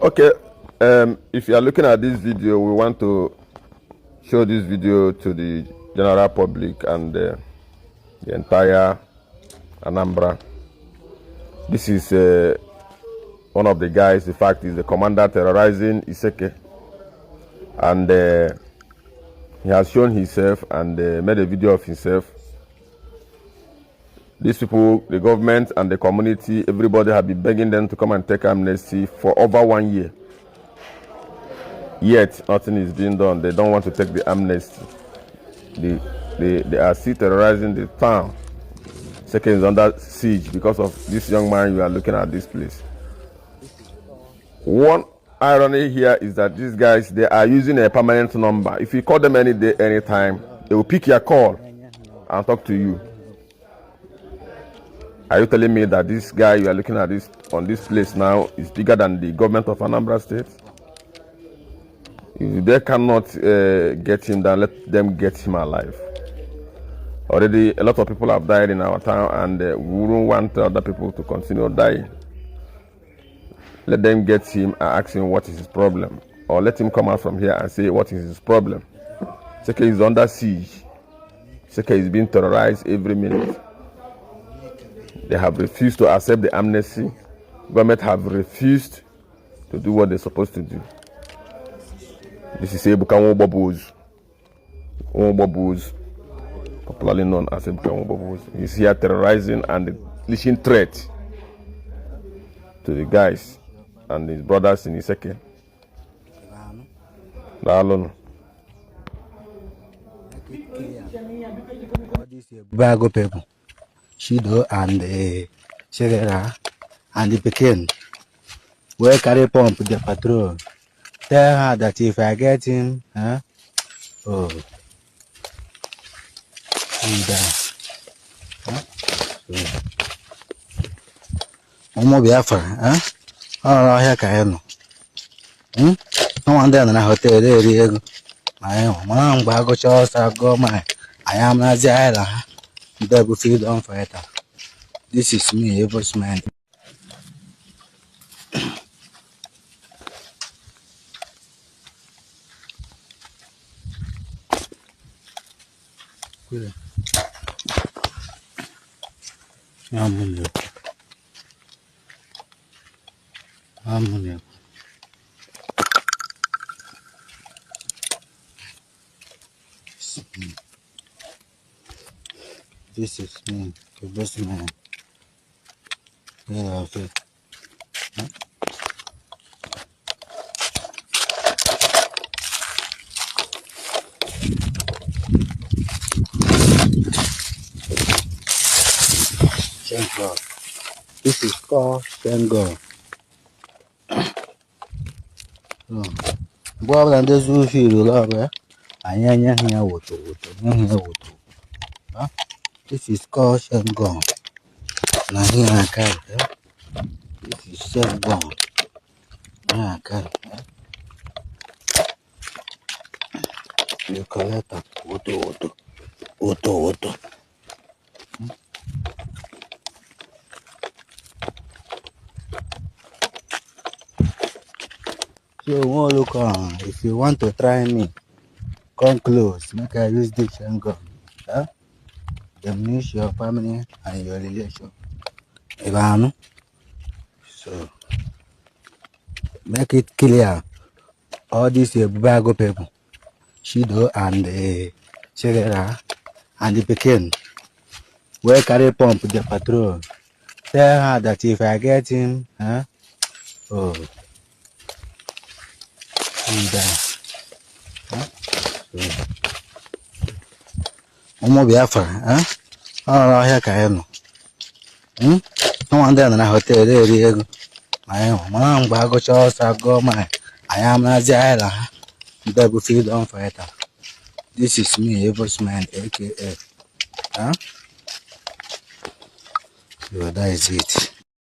Okay, if you are looking at this video, we want to show this video to the general public and the entire Anambra. This is one of the guys. The fact is the commander terrorizing Iseke, and he has shown himself and made a video of himself. These people, the government and the community, everybody have been begging them to come and take amnesty for over 1 year. Yet nothing is being done. They don't want to take the amnesty. They are still terrorizing the town. Second is under siege because of this young man you are looking at this place. One irony here is that these guys, they are using a permanent number. If you call them any day, anytime, they will pick your call and talk to you. Are you telling me that this guy you are looking at this on this place now is bigger than the government of Anambra State? If they cannot get him, then let them get him alive. Already, a lot of people have died in our town, and we don't want other people to continue dying. Let them get him and ask him what is his problem, or let him come out from here and say what is his problem. Seke is under siege. Seke is being terrorized every minute. They have refused to accept the amnesty. Government have refused to do what they're supposed to do. This is Ebuka Nwobobuz, popularly known as Ebuka Nwobobuz. He's here terrorizing and leashing threat to the guys and his brothers in Iseke. Bago people, Shido and Shegera and the Pekin will carry pump the patrol. Tell her that if I get him, oh, and Omo Biafra, oh, here can no one there in a hotel. There, my own bago chos. I go my. I am Naziela. Double feed on fighter. This is me, Evo's man. This is me, the best man. Yeah, okay. Thank God. This is called thank God. Bob and this will feel love, I am here with This is called thank God. Now here I can. This is thank God. Here I can. You collect a auto. So look on. If you want to try me, come close. Make I use this and gun. Diminish your family and your relation. So make it clear. All these Bago people, Shido and Shegera and the Pekin will carry pump the patrol. Tell her that if I get him, oh, and Omo Biafra, oh, here can no one there in a hotel. There, my own bago chos. I go my. I am Naziela. Double feed on fighter. This is me, Evo's man, aka. So that is it.